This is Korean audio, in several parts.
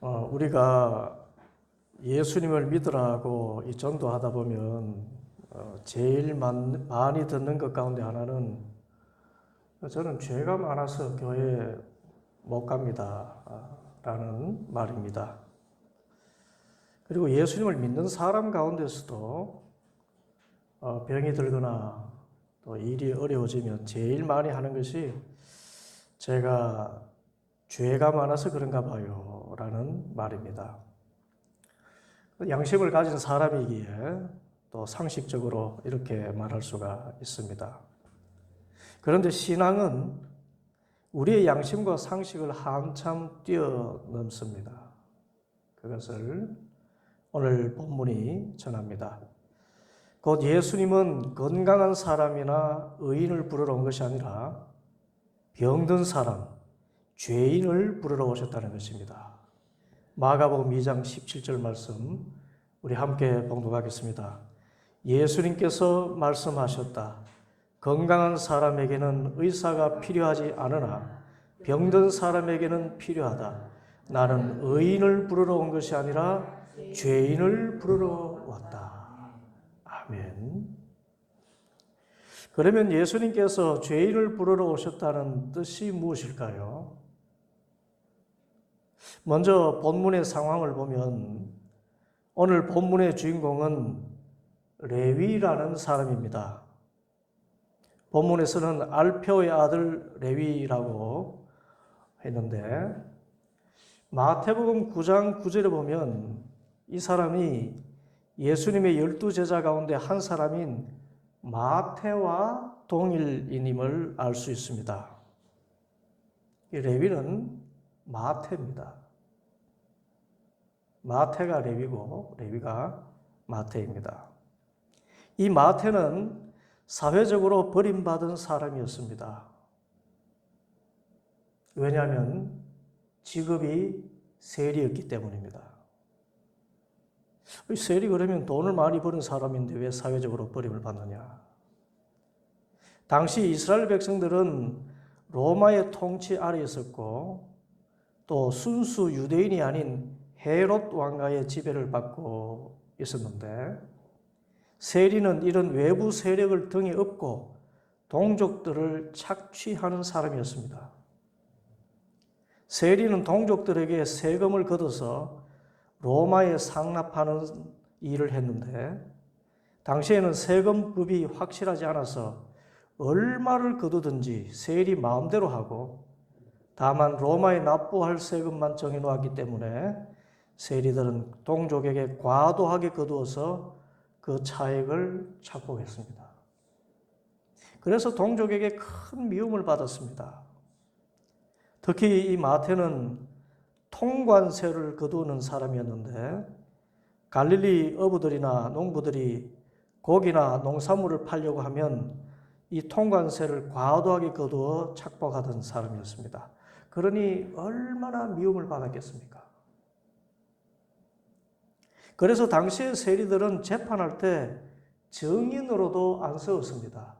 우리가 예수님을 믿으라고 이 전도하다 보면 제일 많이 듣는 것 가운데 하나는 저는 죄가 많아서 교회 못 갑니다 라는 말입니다. 그리고 예수님을 믿는 사람 가운데서도 병이 들거나 또 일이 어려워지면 제일 많이 하는 것이 제가 죄가 많아서 그런가 봐요 라는 말입니다. 양심을 가진 사람이기에 또 상식적으로 이렇게 말할 수가 있습니다. 그런데 신앙은 우리의 양심과 상식을 한참 뛰어넘습니다. 그것을 오늘 본문이 전합니다. 곧 예수님은 건강한 사람이나 의인을 부르러 온 것이 아니라 병든 사람, 죄인을 부르러 오셨다는 것입니다. 마가복음 2장 17절 말씀 우리 함께 봉독하겠습니다. 예수님께서 말씀하셨다. 건강한 사람에게는 의사가 필요하지 않으나 병든 사람에게는 필요하다. 나는 의인을 부르러 온 것이 아니라 죄인을 부르러 왔다. 아멘. 그러면 예수님께서 죄인을 부르러 오셨다는 뜻이 무엇일까요? 먼저 본문의 상황을 보면 오늘 본문의 주인공은 레위라는 사람입니다. 본문에서는 알페오의 아들 레위라고 했는데 마태복음 9장 9절에 보면 이 사람이 예수님의 12제자 가운데 한 사람인 마태와 동일인임을 알 수 있습니다. 이 레위는 마태입니다. 마태가 레위고 레위가 마태입니다. 이 마태는 사회적으로 버림받은 사람이었습니다. 왜냐하면 직업이 세리였기 때문입니다. 세리 그러면 돈을 많이 버는 사람인데 왜 사회적으로 버림을 받느냐? 당시 이스라엘 백성들은 로마의 통치 아래 있었고 또 순수 유대인이 아닌 헤롯 왕가의 지배를 받고 있었는데 세리는 이런 외부 세력을 등에 업고 동족들을 착취하는 사람이었습니다. 세리는 동족들에게 세금을 걷어서 로마에 상납하는 일을 했는데 당시에는 세금법이 확실하지 않아서 얼마를 거두든지 세리 마음대로 하고 다만 로마에 납부할 세금만 정해놓았기 때문에 세리들은 동족에게 과도하게 거두어서 그 차액을 착복했습니다. 그래서 동족에게 큰 미움을 받았습니다. 특히 이 마태는 통관세를 거두는 사람이었는데 갈릴리 어부들이나 농부들이 고기나 농산물을 팔려고 하면 이 통관세를 과도하게 거두어 착복하던 사람이었습니다. 그러니 얼마나 미움을 받았겠습니까? 그래서 당시의 세리들은 재판할 때 증인으로도 안 세웠습니다.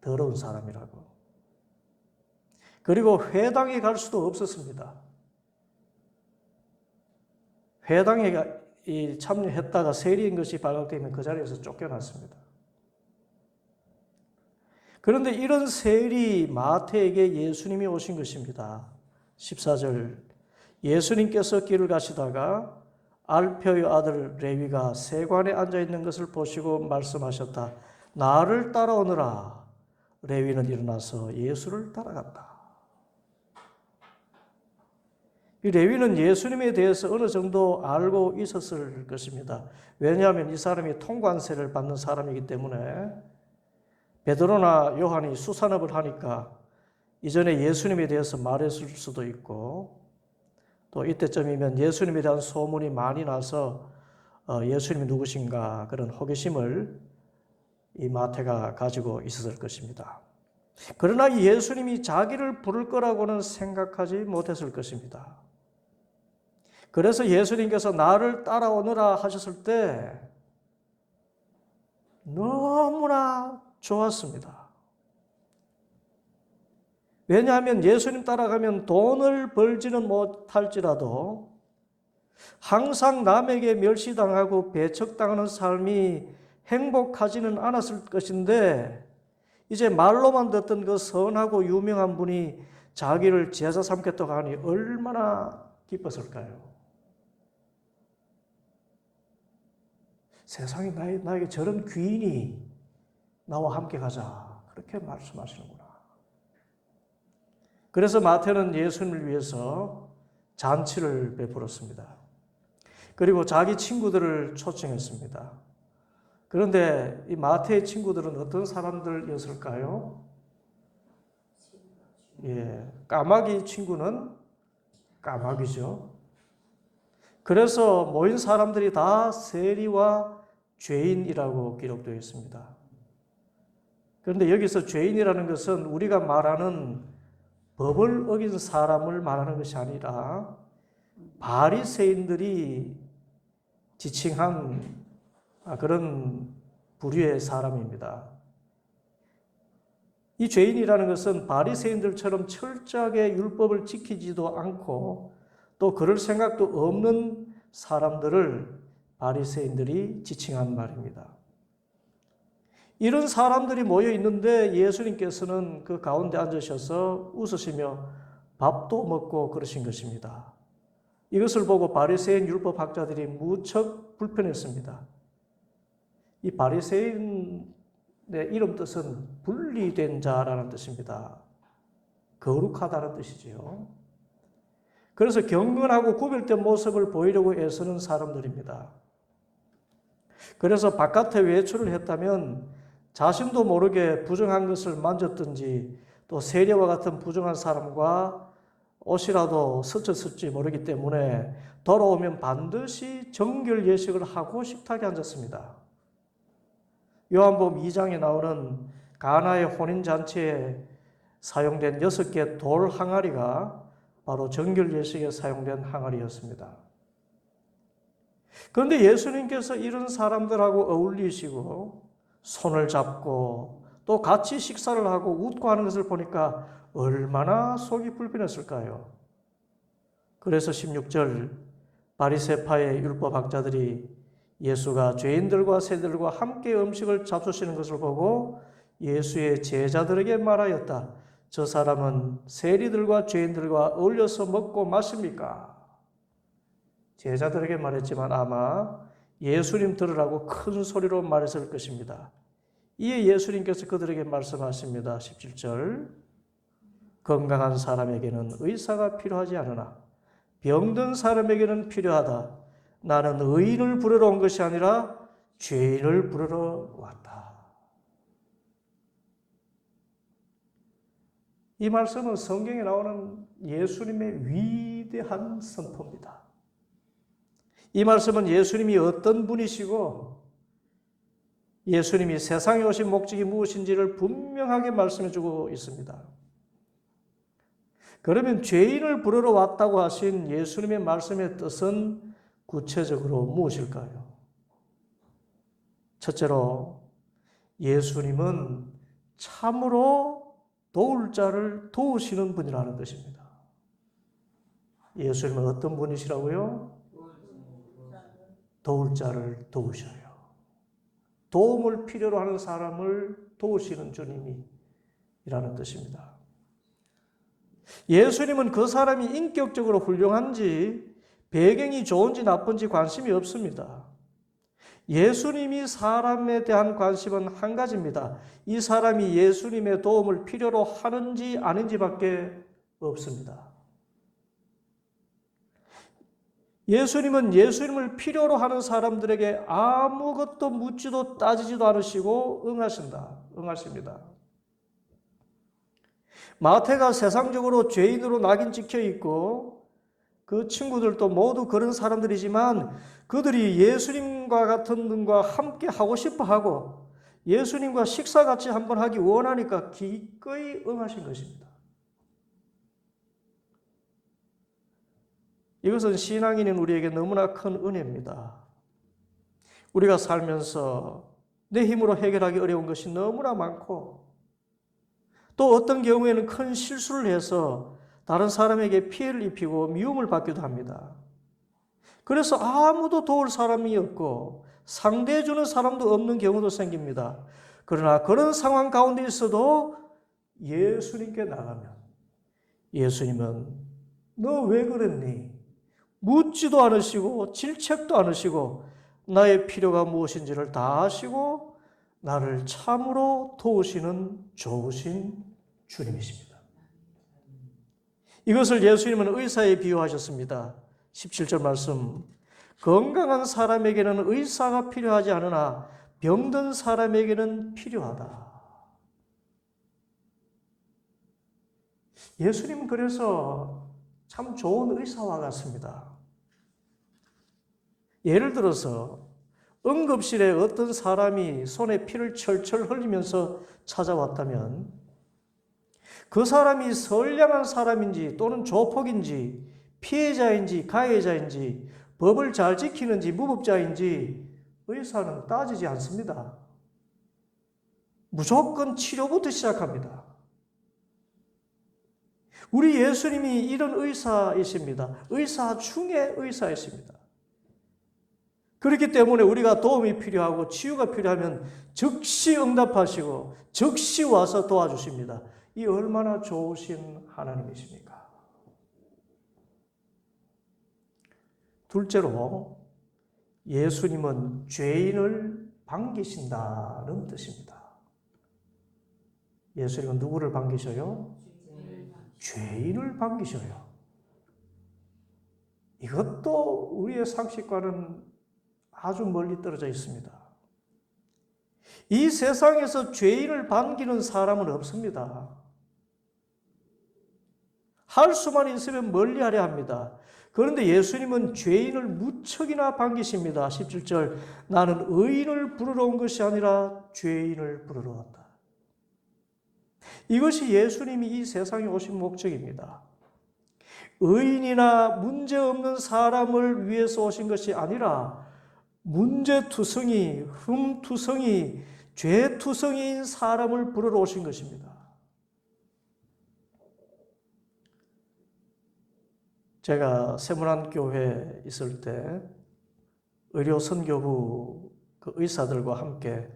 더러운 사람이라고. 그리고 회당에 갈 수도 없었습니다. 회당에 참여했다가 세리인 것이 발각되면 그 자리에서 쫓겨났습니다. 그런데 이런 세리 마태에게 예수님이 오신 것입니다. 14절 예수님께서 길을 가시다가 알페오의 아들 레위가 세관에 앉아있는 것을 보시고 말씀하셨다. 나를 따라오너라. 레위는 일어나서 예수를 따라갔다. 이 레위는 예수님에 대해서 어느 정도 알고 있었을 것입니다. 왜냐하면 이 사람이 통관세를 받는 사람이기 때문에 베드로나 요한이 수산업을 하니까 이전에 예수님에 대해서 말했을 수도 있고 또 이때쯤이면 예수님에 대한 소문이 많이 나서 예수님이 누구신가 그런 호기심을 이 마태가 가지고 있었을 것입니다. 그러나 이 예수님이 자기를 부를 거라고는 생각하지 못했을 것입니다. 그래서 예수님께서 나를 따라오너라 하셨을 때 너무나 좋았습니다. 왜냐하면 예수님 따라가면 돈을 벌지는 못할지라도 항상 남에게 멸시당하고 배척당하는 삶이 행복하지는 않았을 것인데 이제 말로만 듣던 그 선하고 유명한 분이 자기를 제자 삼겠다고 하니 얼마나 기뻤을까요? 세상에 나에게 저런 귀인이 나와 함께 가자. 그렇게 말씀하시는구나. 그래서 마태는 예수님을 위해서 잔치를 베풀었습니다. 그리고 자기 친구들을 초청했습니다. 그런데 이 마태의 친구들은 어떤 사람들이었을까요? 까마귀 친구는 까마귀죠. 그래서 모인 사람들이 다 세리와 죄인이라고 기록되어 있습니다. 그런데 여기서 죄인이라는 것은 우리가 말하는 법을 어긴 사람을 말하는 것이 아니라 바리새인들이 지칭한 그런 부류의 사람입니다. 이 죄인이라는 것은 바리새인들처럼 철저하게 율법을 지키지도 않고 또 그럴 생각도 없는 사람들을 바리새인들이 지칭한 말입니다. 이런 사람들이 모여 있는데 예수님께서는 그 가운데 앉으셔서 웃으시며 밥도 먹고 그러신 것입니다. 이것을 보고 바리새인 율법학자들이 무척 불편했습니다. 이 바리새인의 이름 뜻은 분리된 자라는 뜻입니다. 거룩하다는 뜻이지요. 그래서 경건하고 구별된 모습을 보이려고 애쓰는 사람들입니다. 그래서 바깥에 외출을 했다면 자신도 모르게 부정한 것을 만졌든지 또 세례와 같은 부정한 사람과 옷이라도 스쳤을지 모르기 때문에 돌아오면 반드시 정결 예식을 하고 식탁에 앉았습니다. 요한복음 2장에 나오는 가나의 혼인잔치에 사용된 6개 돌 항아리가 바로 정결 예식에 사용된 항아리였습니다. 그런데 예수님께서 이런 사람들하고 어울리시고 손을 잡고 또 같이 식사를 하고 웃고 하는 것을 보니까 얼마나 속이 불편했을까요? 그래서 16절 바리새파의 율법학자들이 예수가 죄인들과 세리들과 함께 음식을 잡수시는 것을 보고 예수의 제자들에게 말하였다. 저 사람은 세리들과 죄인들과 어울려서 먹고 마십니까? 제자들에게 말했지만 아마 예수님 들으라고 큰 소리로 말했을 것입니다. 이에 예수님께서 그들에게 말씀하십니다. 17절 건강한 사람에게는 의사가 필요하지 않으나 병든 사람에게는 필요하다. 나는 의인을 부르러 온 것이 아니라 죄인을 부르러 왔다. 이 말씀은 성경에 나오는 예수님의 위대한 선포입니다. 이 말씀은 예수님이 어떤 분이시고 예수님이 세상에 오신 목적이 무엇인지를 분명하게 말씀해 주고 있습니다. 그러면 죄인을 부르러 왔다고 하신 예수님의 말씀의 뜻은 구체적으로 무엇일까요? 첫째로 예수님은 참으로 도울 자를 도우시는 분이라는 것입니다. 예수님은 어떤 분이시라고요? 도울 자를 도우셔요. 도움을 필요로 하는 사람을 도우시는 주님이라는 뜻입니다. 예수님은 그 사람이 인격적으로 훌륭한지 배경이 좋은지 나쁜지 관심이 없습니다. 예수님이 사람에 대한 관심은 한 가지입니다. 이 사람이 예수님의 도움을 필요로 하는지 아닌지밖에 없습니다. 예수님은 예수님을 필요로 하는 사람들에게 아무것도 묻지도 따지지도 않으시고 응하십니다. 마태가 세상적으로 죄인으로 낙인 찍혀 있고 그 친구들도 모두 그런 사람들이지만 그들이 예수님과 같은 분과 함께 하고 싶어 하고 예수님과 식사 같이 한번 하기 원하니까 기꺼이 응하신 것입니다. 이것은 신앙인인 우리에게 너무나 큰 은혜입니다. 우리가 살면서 내 힘으로 해결하기 어려운 것이 너무나 많고 또 어떤 경우에는 큰 실수를 해서 다른 사람에게 피해를 입히고 미움을 받기도 합니다. 그래서 아무도 도울 사람이 없고 상대해주는 사람도 없는 경우도 생깁니다. 그러나 그런 상황 가운데 있어도 예수님께 나가면 예수님은 너 왜 그랬니? 묻지도 않으시고 질책도 않으시고 나의 필요가 무엇인지를 다 아시고 나를 참으로 도우시는 좋으신 주님이십니다. 이것을 예수님은 의사에 비유하셨습니다. 17절 말씀, 건강한 사람에게는 의사가 필요하지 않으나 병든 사람에게는 필요하다. 예수님은 그래서 참 좋은 의사와 같습니다. 예를 들어서 응급실에 어떤 사람이 손에 피를 철철 흘리면서 찾아왔다면 그 사람이 선량한 사람인지 또는 조폭인지 피해자인지 가해자인지 법을 잘 지키는지 무법자인지 의사는 따지지 않습니다. 무조건 치료부터 시작합니다. 우리 예수님이 이런 의사이십니다. 의사 중에 의사이십니다. 그렇기 때문에 우리가 도움이 필요하고 치유가 필요하면 즉시 응답하시고 즉시 와서 도와주십니다. 이 얼마나 좋으신 하나님이십니까? 둘째로 예수님은 죄인을 반기신다는 뜻입니다. 예수님은 누구를 반기셔요? 죄인을 반기셔요. 이것도 우리의 상식과는 아주 멀리 떨어져 있습니다. 이 세상에서 죄인을 반기는 사람은 없습니다. 할 수만 있으면 멀리하려 합니다. 그런데 예수님은 죄인을 무척이나 반기십니다. 17절, 나는 의인을 부르러 온 것이 아니라 죄인을 부르러 왔다. 이것이 예수님이 이 세상에 오신 목적입니다. 의인이나 문제없는 사람을 위해서 오신 것이 아니라 문제투성이, 흠투성이, 죄투성이인 사람을 부르러 오신 것입니다. 제가 세문안교회에 있을 때 의료선교부 그 의사들과 함께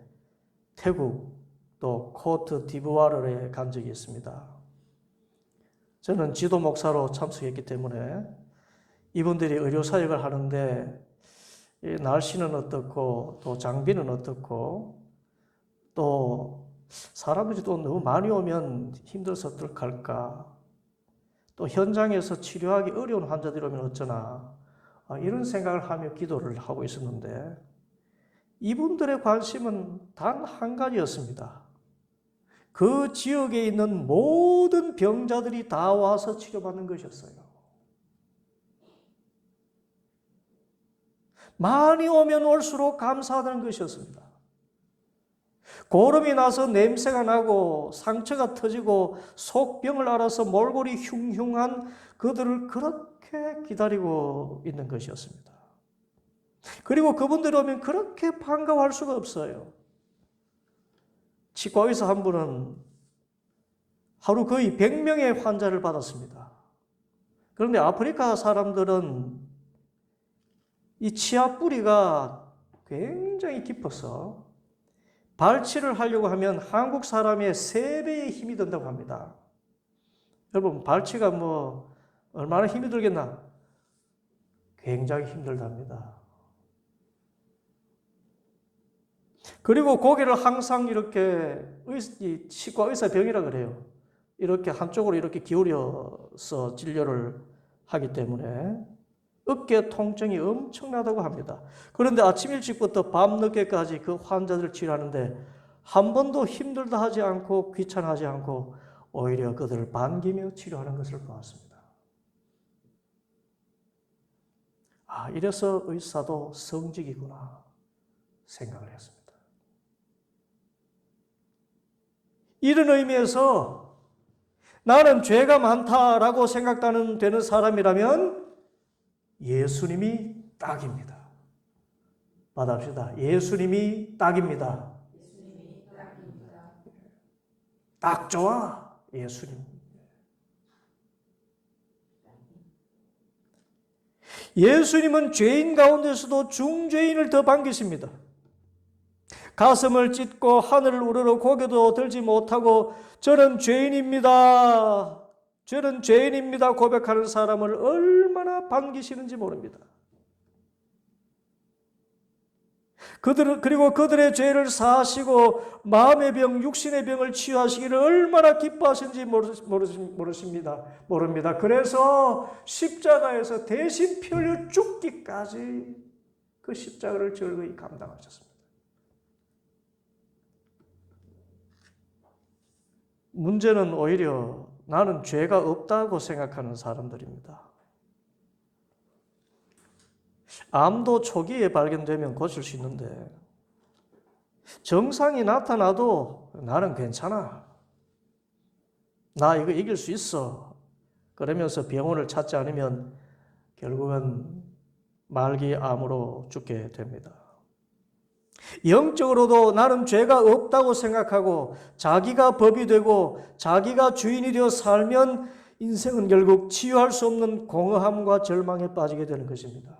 태국 또 코트 디부아르에 간 적이 있습니다. 저는 지도 목사로 참석했기 때문에 이분들이 의료사역을 하는데 날씨는 어떻고 또 장비는 어떻고 또 사람들이 또 너무 많이 오면 힘들어서 어떡할까, 또 현장에서 치료하기 어려운 환자들이 오면 어쩌나, 이런 생각을 하며 기도를 하고 있었는데 이분들의 관심은 단 한 가지였습니다. 그 지역에 있는 모든 병자들이 다 와서 치료받는 것이었어요. 많이 오면 올수록 감사하다는 것이었습니다. 고름이 나서 냄새가 나고 상처가 터지고 속병을 앓아서 몰골이 흉흉한 그들을 그렇게 기다리고 있는 것이었습니다. 그리고 그분들이 오면 그렇게 반가워할 수가 없어요. 치과의사 한 분은 하루 거의 100명의 환자를 받았습니다. 그런데 아프리카 사람들은 이 치아 뿌리가 굉장히 깊어서 발치를 하려고 하면 한국 사람의 3배의 힘이 든다고 합니다. 여러분, 발치가 얼마나 힘이 들겠나? 굉장히 힘들답니다. 그리고 고개를 항상 이렇게 치과 의사 병이라 그래요. 이렇게 한쪽으로 이렇게 기울여서 진료를 하기 때문에 어깨 통증이 엄청나다고 합니다. 그런데 아침 일찍부터 밤 늦게까지 그 환자들을 치료하는데 한 번도 힘들다 하지 않고 귀찮아하지 않고 오히려 그들을 반기며 치료하는 것을 보았습니다. 이래서 의사도 성직이구나 생각을 했습니다. 이런 의미에서 나는 죄가 많다라고 생각되는 사람이라면 예수님이 딱입니다. 받아봅시다. 예수님이 딱입니다. 딱 좋아. 예수님. 예수님은 죄인 가운데서도 중죄인을 더 반기십니다. 가슴을 찢고 하늘을 우러러 고개도 들지 못하고 저는 죄인입니다. 저는 죄인입니다. 고백하는 사람을 얼마나 반기시는지 모릅니다. 그리고 그들의 죄를 사하시고 마음의 병, 육신의 병을 치유하시기를 얼마나 기뻐하시는지 모릅니다. 그래서 십자가에서 대신 피 흘려 죽기까지 그 십자가를 즐거이 감당하셨습니다. 문제는 오히려 나는 죄가 없다고 생각하는 사람들입니다. 암도 초기에 발견되면 고칠 수 있는데 정상이 나타나도 나는 괜찮아. 나 이거 이길 수 있어. 그러면서 병원을 찾지 않으면 결국은 말기 암으로 죽게 됩니다. 영적으로도 나는 죄가 없다고 생각하고 자기가 법이 되고 자기가 주인이 되어 살면 인생은 결국 치유할 수 없는 공허함과 절망에 빠지게 되는 것입니다.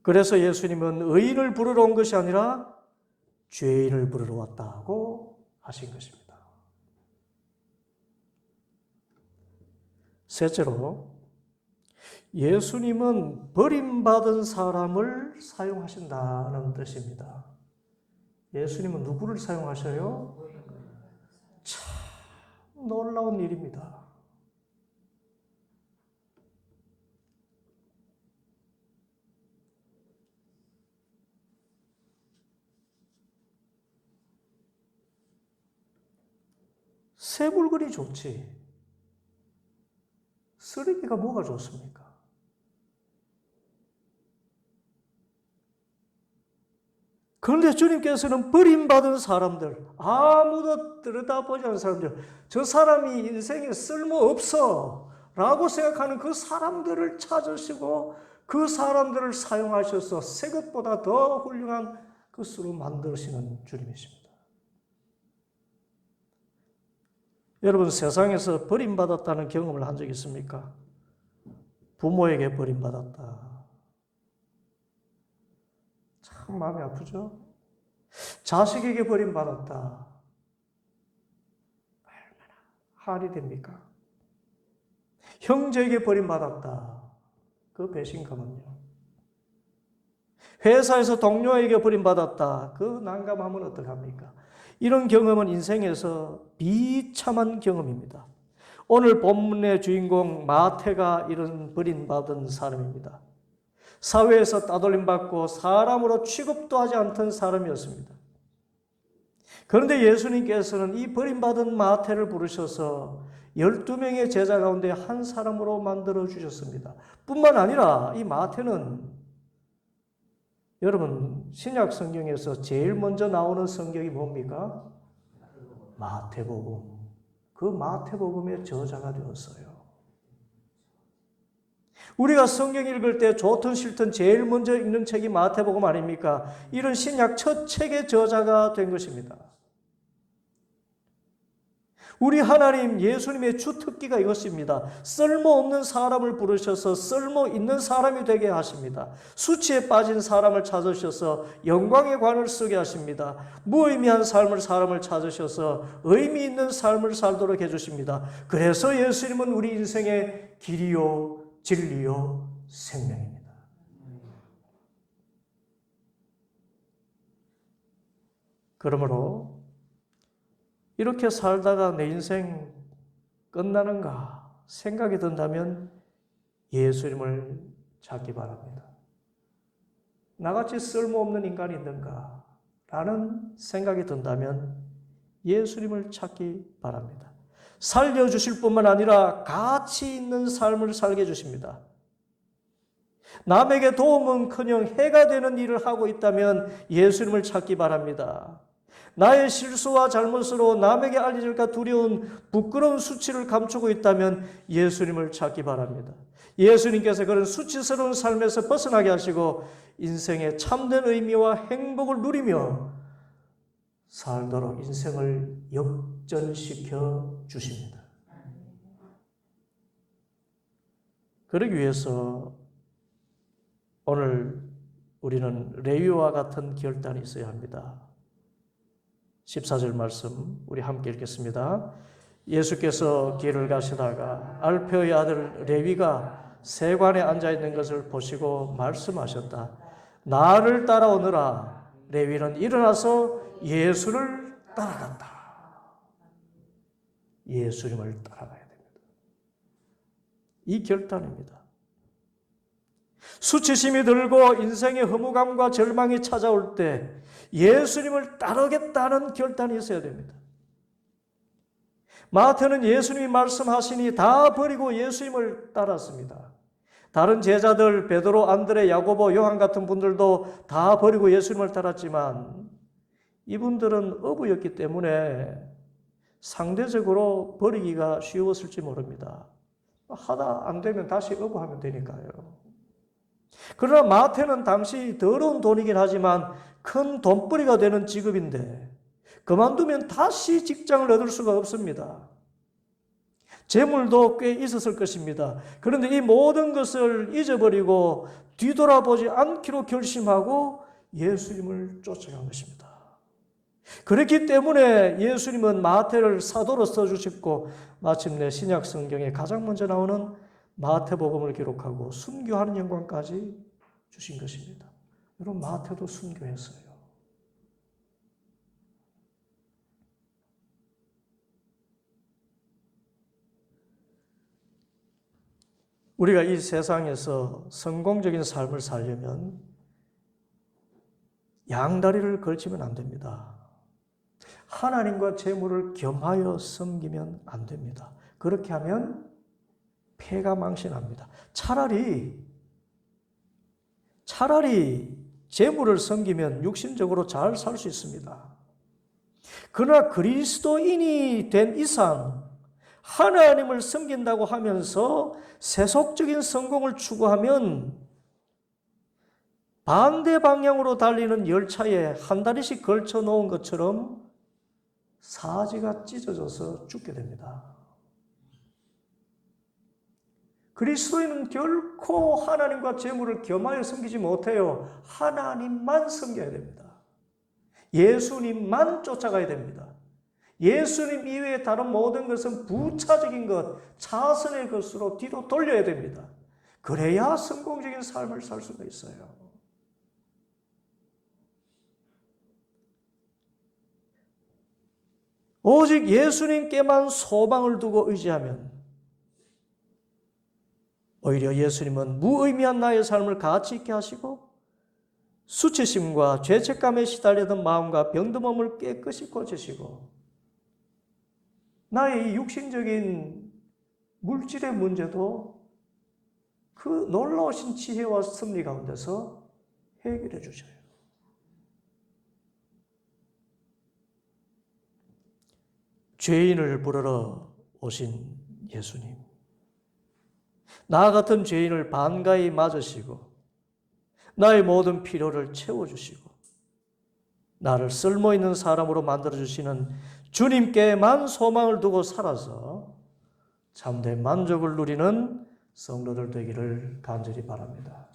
그래서 예수님은 의인을 부르러 온 것이 아니라 죄인을 부르러 왔다고 하신 것입니다. 셋째로 예수님은 버림받은 사람을 사용하신다는 뜻입니다. 예수님은 누구를 사용하셔요? 참 놀라운 일입니다. 새 물건이 좋지. 쓰레기가 뭐가 좋습니까? 그런데 주님께서는 버림받은 사람들, 아무도 들여다보지 않는 사람들, 저 사람이 인생에 쓸모없어 라고 생각하는 그 사람들을 찾으시고 그 사람들을 사용하셔서 새 것보다 더 훌륭한 것으로 만드시는 주님이십니다. 여러분, 세상에서 버림받았다는 경험을 한 적 있습니까? 부모에게 버림받았다. 참 마음이 아프죠? 자식에게 버림받았다. 얼마나 한이 됩니까? 형제에게 버림받았다. 그 배신감은요. 회사에서 동료에게 버림받았다. 그 난감함은 어떡합니까? 이런 경험은 인생에서 비참한 경험입니다. 오늘 본문의 주인공 마태가 이런 버림받은 사람입니다. 사회에서 따돌림받고 사람으로 취급도 하지 않던 사람이었습니다. 그런데 예수님께서는 이 버림받은 마태를 부르셔서 12명의 제자 가운데 한 사람으로 만들어 주셨습니다. 뿐만 아니라 이 마태는 여러분, 신약 성경에서 제일 먼저 나오는 성경이 뭡니까? 마태복음. 그 마태복음의 저자가 되었어요. 우리가 성경 읽을 때 좋든 싫든 제일 먼저 읽는 책이 마태복음 아닙니까? 이런 신약 첫 책의 저자가 된 것입니다. 우리 하나님 예수님의 주특기가 이것입니다. 쓸모없는 사람을 부르셔서 쓸모있는 사람이 되게 하십니다. 수치에 빠진 사람을 찾으셔서 영광의 관을 쓰게 하십니다. 무의미한 사람을 찾으셔서 의미 있는 삶을 살도록 해주십니다. 그래서 예수님은 우리 인생의 길이요 진리요 생명입니다. 그러므로 이렇게 살다가 내 인생 끝나는가 생각이 든다면 예수님을 찾기 바랍니다. 나같이 쓸모없는 인간이 있는가 라는 생각이 든다면 예수님을 찾기 바랍니다. 살려주실 뿐만 아니라 가치 있는 삶을 살게 해주십니다. 남에게 도움은커녕 해가 되는 일을 하고 있다면 예수님을 찾기 바랍니다. 나의 실수와 잘못으로 남에게 알려질까 두려운 부끄러운 수치를 감추고 있다면 예수님을 찾기 바랍니다. 예수님께서 그런 수치스러운 삶에서 벗어나게 하시고 인생의 참된 의미와 행복을 누리며 살도록 인생을 역전시켜 주십니다. 그러기 위해서 오늘 우리는 레위와 같은 결단이 있어야 합니다. 14절 말씀 우리 함께 읽겠습니다. 예수께서 길을 가시다가 알페오의 아들 레위가 세관에 앉아있는 것을 보시고 말씀하셨다. 나를 따라오너라. 레위는 일어나서 예수를 따라간다. 예수님을 따라가야 됩니다. 이 결단입니다. 수치심이 들고 인생의 허무감과 절망이 찾아올 때 예수님을 따르겠다는 결단이 있어야 됩니다. 마태는 예수님이 말씀하시니 다 버리고 예수님을 따랐습니다. 다른 제자들 베드로, 안드레, 야고보, 요한 같은 분들도 다 버리고 예수님을 따랐지만 이분들은 어부였기 때문에 상대적으로 버리기가 쉬웠을지 모릅니다. 하다 안 되면 다시 어부하면 되니까요. 그러나 마태는 당시 더러운 돈이긴 하지만 큰 돈벌이가 되는 직업인데 그만두면 다시 직장을 얻을 수가 없습니다. 재물도 꽤 있었을 것입니다. 그런데 이 모든 것을 잊어버리고 뒤돌아보지 않기로 결심하고 예수님을 쫓아간 것입니다. 그렇기 때문에 예수님은 마태를 사도로 써주셨고 마침내 신약 성경에 가장 먼저 나오는 마태복음을 기록하고 순교하는 영광까지 주신 것입니다. 여러분 마태도 순교했어요. 우리가 이 세상에서 성공적인 삶을 살려면 양다리를 걸치면 안 됩니다. 하나님과 재물을 겸하여 섬기면 안 됩니다. 그렇게 하면 패가 망신합니다. 차라리 재물을 섬기면 육신적으로 잘 살 수 있습니다. 그러나 그리스도인이 된 이상 하나님을 섬긴다고 하면서 세속적인 성공을 추구하면 반대 방향으로 달리는 열차에 한 다리씩 걸쳐 놓은 것처럼 사지가 찢어져서 죽게 됩니다. 그리스도인은 결코 하나님과 재물을 겸하여 섬기지 못해요. 하나님만 섬겨야 됩니다. 예수님만 쫓아가야 됩니다. 예수님 이외의 다른 모든 것은 부차적인 것, 차선의 것으로 뒤로 돌려야 됩니다. 그래야 성공적인 삶을 살 수가 있어요. 오직 예수님께만 소망을 두고 의지하면 오히려 예수님은 무의미한 나의 삶을 가치 있게 하시고 수치심과 죄책감에 시달리던 마음과 병든 몸을 깨끗이 고치시고 나의 이 육신적인 물질의 문제도 그 놀라우신 지혜와 섭리 가운데서 해결해 주셔요. 죄인을 부르러 오신 예수님. 나 같은 죄인을 반가이 맞으시고 나의 모든 필요를 채워주시고 나를 쓸모있는 사람으로 만들어주시는 주님께만 소망을 두고 살아서 참된 만족을 누리는 성도들 되기를 간절히 바랍니다.